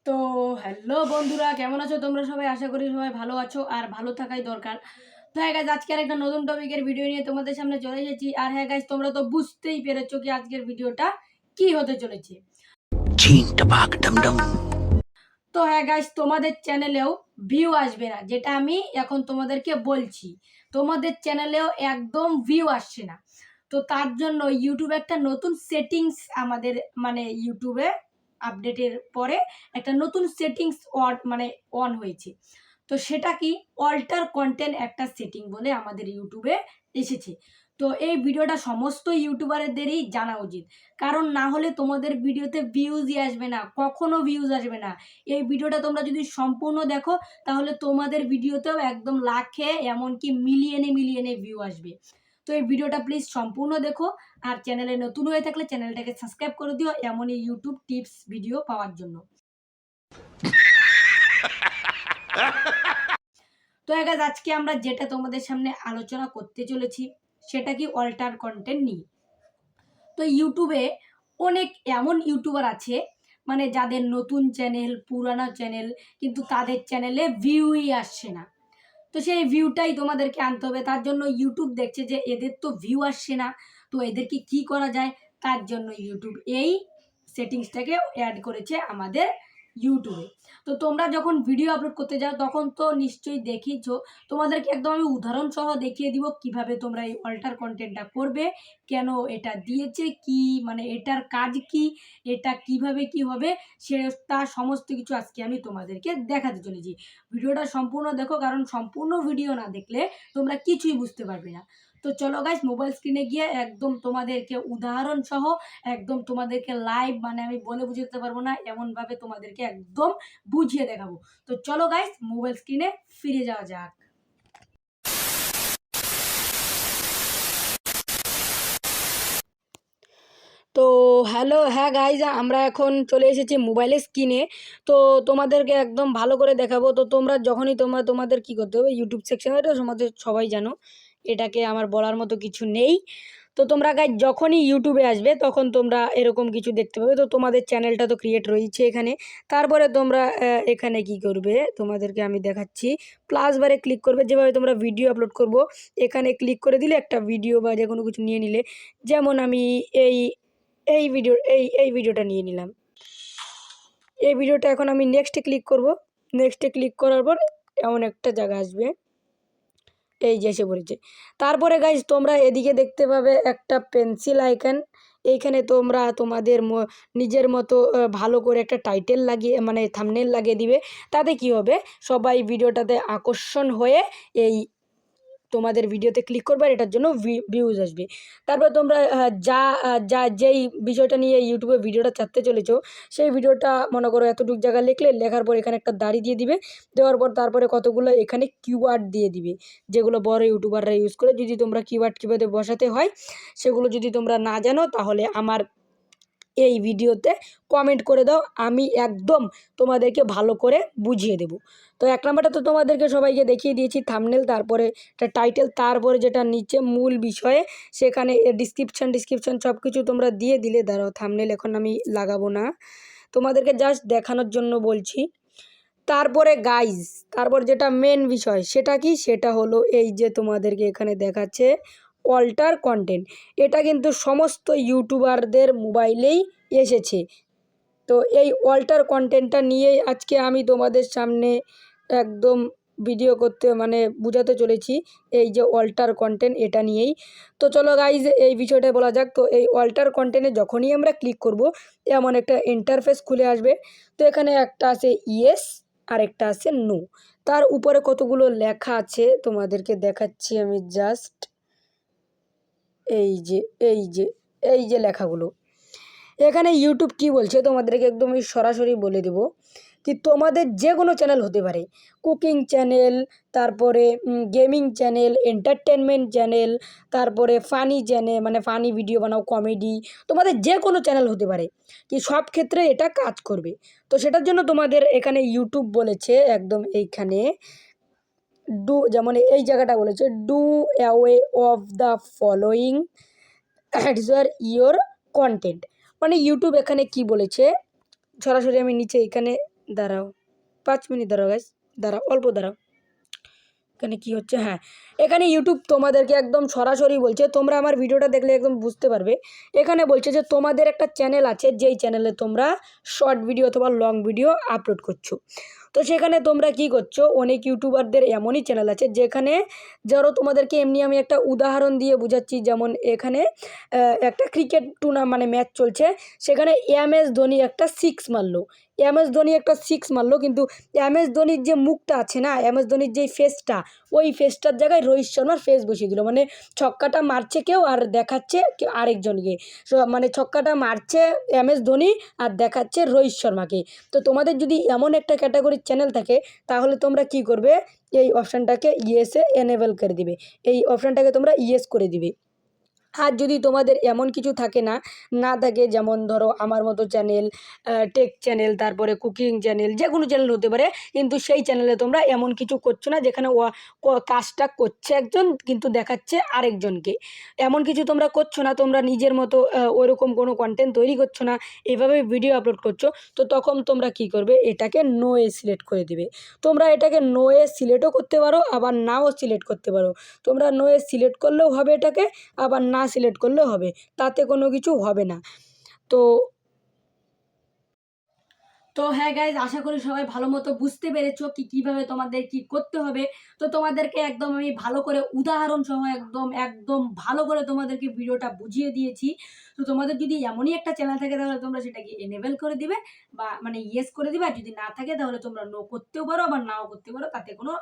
তো হ্যালো বন্ধুরা, কেমন আছো তোমরা সবাই? আশা করি সবাই ভালো আছো আর ভালো থাকাই দরকার। তো হ্যাঁ গাইজ, আজকে একটা নতুন টপিকের ভিডিও নিয়ে তোমাদের সামনে চলে এসেছি। আর হ্যাঁ গাইজ, তোমরা তো বুঝতেই পেরেছো কি আজকের ভিডিওটা কি হতে চলেছে। তো হ্যাঁ গাইজ, তোমাদের চ্যানেলেও ভিউ আসবে না, যেটা আমি এখন তোমাদেরকে বলছি। তোমাদের চ্যানেলেও একদম ভিউ আসছে না। তো তার জন্য ইউটিউবে একটা নতুন সেটিংস আমাদের ইউটিউবে আপডেটের পরে একটা নতুন সেটিংস অন হয়েছে। তো সেটা কি, অল্টার কন্টেন্ট একটা সেটিং বলে আমাদের ইউটিউবে এসেছে। তো এই ভিডিওটা সমস্ত ইউটিউবারদেরই জানা উচিত, কারণ না হলে তোমাদের ভিডিওতে ভিউজই আসবে না, কখনো ভিউজ আসবে না। এই ভিডিওটা তোমরা যদি সম্পূর্ণ দেখো, তাহলে তোমাদের ভিডিওতেও একদম লাখে, এমনকি মিলিয়নে মিলিয়নে ভিউ আসবে। তো এই ভিডিওটা প্লিজ সম্পূর্ণ দেখো। আর চ্যানেলে নতুন হয়ে থাকলে চ্যানেলটাকে সাবস্ক্রাইব করে দিও এমনই ইউটিউব টিপস ভিডিও পাওয়ার জন্য। তো গাইস, আজকে আমরা যেটা তোমাদের সামনে আলোচনা করতে চলেছি সেটা কি, অল্টার কন্টেন্ট নিয়ে। তো ইউটিউবে অনেক এমন ইউটিউবার আছে, যাদের নতুন চ্যানেল, পুরানো চ্যানেল, কিন্তু তাদের চ্যানেলে ভিউই আসছে না। তো সেই ভিউটাই তোমাদেরকে আনতে হবে। তার জন্য ইউটিউব দেখছে যে এদের তো ভিউ আসছে না, তো এদেরকে কি করা যায়। তার জন্য ইউটিউব এই সেটিংসটাকে অ্যাড করেছে আমাদের ইউটিউবে। তো তোমরা যখন ভিডিও আপলোড করতে যাও তখন তো নিশ্চয়ই দেখিয়েছো। তোমাদেরকে একদম আমি উদাহরণ সহ দেখিয়ে দিব কিভাবে তোমরা এই অল্টার কন্টেন্টটা করবে, কেন এটা দিয়েছে, কি এটার কাজ কি, এটা কিভাবে কি হবে, সে তার সমস্ত কিছু আজকে আমি তোমাদেরকে দেখাতে চলেছি। ভিডিওটা সম্পূর্ণ দেখো, কারণ সম্পূর্ণ ভিডিও না দেখলে তোমরা কিছুই বুঝতে পারবে না। তো চলো গাইস, মোবাইল স্ক্রিনে গিয়ে একদম তোমাদেরকে উদাহরণ সহ, একদম তোমাদেরকে লাইভ, আমি বলে বুঝাতে পারবো না, এমনভাবে তোমাদেরকে একদম বুঝিয়ে দেখাবো। তো চলো গাইস, মোবাইল স্ক্রিনে ফিরে যাওয়া যাক। তো হ্যালো, হ্যাঁ গাইজ, আমরা এখন চলে এসেছি মোবাইলের স্ক্রিনে। তো তোমাদেরকে একদম ভালো করে দেখাবো। তো তোমরা যখনই তোমাদের কি করতে হবে, ইউটিউব সেকশনে, এটা তোমাদের সবাই জানো, এটাকে আমার বলার মতো কিছু নেই। তো তোমরা গাইজ যখনই ইউটিউবে আসবে তখন তোমরা এরকম কিছু দেখতে পাবে। তো তোমাদের চ্যানেলটা তো ক্রিয়েট রয়েছে এখানে। তারপরে তোমরা এখানে কি করবে, তোমাদেরকে আমি দেখাচ্ছি। প্লাস বারে ক্লিক করবে, যেভাবে তোমরা ভিডিও আপলোড করবো এখানে ক্লিক করে দিলে একটা ভিডিও বা যে কোনো কিছু নিয়ে নিলে। যেমন আমি এই এই ভিডিওটা নিয়ে নিলাম। এই ভিডিওটা এখন আমি নেক্সটে ক্লিক করব। নেক্সটে ক্লিক করার পর এমন একটা জায়গা আসবে, এই যে এসে পড়েছে। তারপরে গাইজ তোমরা এদিকে দেখতে পাবে একটা পেন্সিল আইকন। এইখানে তোমরা তোমাদের নিজের মতো ভালো করে একটা টাইটেল লাগিয়ে, থাম্বনেল লাগিয়ে দিবে। তাতে কি হবে, সবাই ভিডিওটাতে আকর্ষণ হয়ে এই তোমাদের ভিডিওতে ক্লিক করবে, আর এটার জন্য ভিউজ আসবে। তারপর তোমরা যেই বিষয়টা নিয়ে ইউটিউবে ভিডিওটা ছাড়তে চলেছো, সেই ভিডিওটা মনে করো এতটুকু জায়গা লিখলে, লেখার পর এখানে একটা দাড়ি দিয়ে দিবে। দেওয়ার পর তারপরে কতগুলো এখানে কিওয়ার্ড দিয়ে দিবে, যেগুলো বড় ইউটিউবাররা ইউজ করে। যদি তোমরা কিওয়ার্ড কীভাবে বসাতে হয় সেগুলো যদি তোমরা না জানো, তাহলে আমার এই ভিডিওতে কমেন্ট করে দাও, আমি একদম তোমাদেরকে ভালো করে বুঝিয়ে দেব। তো 1 নাম্বারটা তো তোমাদেরকে সবাইকে দেখিয়ে দিয়েছি, থাম্বনেল, তারপরে একটা টাইটেল, তারপরে যেটা নিচে মূল বিষয়ে সেখানে ডিসক্রিপশন সব কিছু তোমরা দিয়ে দিলে। দাঁড়াও, থাম্বনেল এখন আমি লাগাবো না, তোমাদেরকে জাস্ট দেখানোর জন্য বলছি। তারপরে গাইজ, তারপর যেটা মেন বিষয় সেটা কি, সেটা হলো এই যে তোমাদেরকে এখানে দেখাচ্ছে অল্টার কন্টেন্ট। এটা কিন্তু সমস্ত ইউটিউবারদের মোবাইলেই এসেছে। তো এই অল্টার কন্টেন্টটা নিয়েই আজকে আমি তোমাদের সামনে একদম ভিডিও করতে বুঝাতে চলেছি, এই যে অল্টার কন্টেন্ট, এটা নিয়েই। তো চলো গাইজ, এই বিষয়টা বলা যাক। তো এই অল্টার কন্টেন্টে যখনই আমরা ক্লিক করব, এমন একটা ইন্টারফেস খুলে আসবে। তো এখানে একটা আছে ইয়েস আর একটা আছে নো। তার উপরে কতগুলো লেখা আছে তোমাদেরকে দেখাচ্ছি আমি জাস্ট। এই যে এই যে এই যে লেখাগুলো, এখানে ইউটিউব কি বলছে তোমাদেরকে একদম সরাসরি বলে দেব কি, তোমাদের যে কোনো চ্যানেল হতে পারে, কুকিং চ্যানেল, তারপরে গেমিং চ্যানেল, এন্টারটেনমেন্ট চ্যানেল, তারপরে ফানি চ্যানেল, ফানি ভিডিও বানাও, কমেডি, তোমাদের যে কোনো চ্যানেল হতে পারে, কি সব ক্ষেত্রে এটা কাজ করবে। তো সেটার জন্য তোমাদের এখানে ইউটিউব বলেছে একদম এইখানে ডু, যেমন এই জায়গাটা বলেছে do away of the following ads আর ইয়োর কন্টেন্ট। ইউটিউব এখানে কি বলেছে, সরাসরি আমি নিচে এখানে দাঁড়াও 5 মিনিট দাঁড়াও গাইস, দাঁড়াও অল্প দাঁড়াও। এখানে কি হচ্ছে, হ্যাঁ এখানে ইউটিউব তোমাদেরকে একদম সরাসরি বলছে, তোমরা আমার ভিডিওটা দেখলে একদম বুঝতে পারবে। এখানে বলছে যে তোমাদের একটা চ্যানেল আছে, যেই চ্যানেলে তোমরা শর্ট ভিডিও অথবা লং ভিডিও আপলোড করছো। তো সেখানে তোমরা কি করছো, অনেক ইউটিউবারদের এমনই চ্যানেল আছে যেখানে, ধরো তোমাদেরকে এমনি আমি একটা উদাহরণ দিয়ে বুঝাচ্ছি, যেমন এখানে একটা ক্রিকেট মানে ম্যাচ চলছে, সেখানে এমএস ধোনি একটা সিক্স মারলো, এমএস ধোনি একটা সিক্স মারলো, কিন্তু এমএস ধোনির যে মুখটা আছে না, এমএস ধোনির যেই ফেসটা, ওই ফেসটার জায়গায় রোহিত শর্মার ফেস বসিয়ে দিল, মানে ছক্কাটা মারছে কেউ আর দেখাচ্ছে কেউ আরেকজনকে। মানে ছক্কাটা মারছে এমএস ধোনি আর দেখাচ্ছে রোহিত শর্মাকে। তো তোমাদের যদি এমন একটা ক্যাটাগরির চ্যানেল থাকে, তাহলে তোমরা কি করবে, এই অপশানটাকে ইয়েসে এনেবল করে দিবে, এই অপশানটাকে তোমরা ইয়েস করে দিবে। আর যদি তোমাদের এমন কিছু থাকে না, না থাকে, যেমন ধরো আমার মতো চ্যানেল, টেক চ্যানেল, তারপরে কুকিং চ্যানেল, যে কোনো চ্যানেল হতে পারে, কিন্তু সেই চ্যানেলে তোমরা এমন কিছু করছো না যেখানে কাজটা করছে একজন কিন্তু দেখাচ্ছে আরেকজনকে, এমন কিছু তোমরা করছো না, তোমরা নিজের মতো ওইরকম কোনো কন্টেন্ট তৈরি করছো না, এভাবে ভিডিও আপলোড করছো, তো তখন তোমরা কি করবে, এটাকে নো এ সিলেক্ট করে দিবে। তোমরা এটাকে নো এ সিলেক্টও করতে পারো, আবার নাও সিলেক্ট করতে পারো। তোমরা নো এ সিলেক্ট করলেও হবে এটাকে, আবার না সিলেক্ট করলেও হবে, তাতে কোনো কিছু হবে না। তো হ্যাঁ গাইজ, আশা করি সবাই ভালো মতো বুঝতে পেরেছো কীভাবে তোমাদের কি করতে হবে। তো তোমাদেরকে একদম আমি ভালো করে উদাহরণ সহ একদম একদম ভালো করে তোমাদেরকে ভিডিওটা বুঝিয়ে দিয়েছি। তো তোমাদের যদি এমনই একটা চ্যানেল থাকে, তাহলে তোমরা সেটাকে এনেবেল করে দিবে, বা মানে ইয়েস করে দিবে। আর যদি না থাকে তাহলে তোমরা নো করতেও পারো, আবার নাও করতে পারো, তাতে কোনো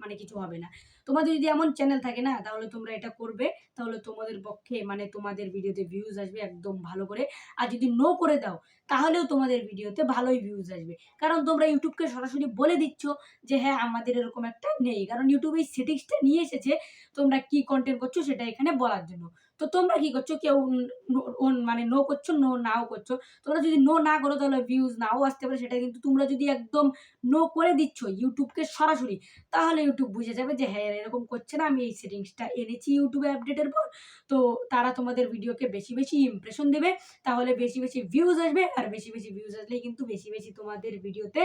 মানে কিছু হবে না। তোমাদের যদি এমন চ্যানেল থাকে না, তাহলে তোমরা এটা করবে, তাহলে তোমাদের পক্ষে মানে তোমাদের ভিডিওতে ভিউজ আসবে একদম ভালো করে। আর যদি নো করে দাও, তাহলেও তোমাদের ভিডিওতে ভালোই ভিউজ আসবে, কারণ তোমরা ইউটিউবকে সরাসরি বলে দিচ্ছ যে হ্যাঁ আমাদের এরকম একটা নেই, কারণ ইউটিউব এই সেটিংসটা নিয়ে এসেছে তোমরা কি কন্টেন্ট করছো সেটা এখানে বলার জন্য। তো তোমরা কি করছো, কেউ মানে নো করছো, নো নাও করছো। তোমরা যদি নো না করো, তাহলে ভিউজ নাও আসতে পারে সেটা, কিন্তু তোমরা যদি একদম নো করে দিচ্ছ ইউটিউবকে সরাসরি, তাহলে ইউটিউব বুঝে যাবে যে হ্যাঁ এরকম করছে না, আমি এই সেটিংসটা এনেছি ইউটিউবে আপডেটের পর। তো তারা তোমাদের ভিডিওকে বেশি বেশি ইমপ্রেশন দেবে, তাহলে বেশি বেশি ভিউজ আসবে, আর বেশি বেশি ভিউজ আসলেই কিন্তু বেশি বেশি তোমাদের ভিডিওতে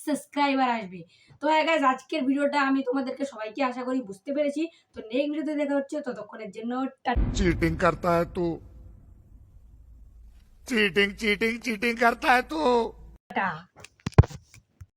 সাবস্ক্রাইবার আসবে। তো হ্যাঁ গাইজ, আজকের ভিডিওটা আমি তোমাদেরকে সবাইকে আশা করি বুঝতে পেরেছি। তো নেক্সট ভিডিওতে দেখা হচ্ছে, ততক্ষণের জন্য चीटिंग करता है तू, चीटिंग चीटिंग चीटिंग करता है तू। টাটা।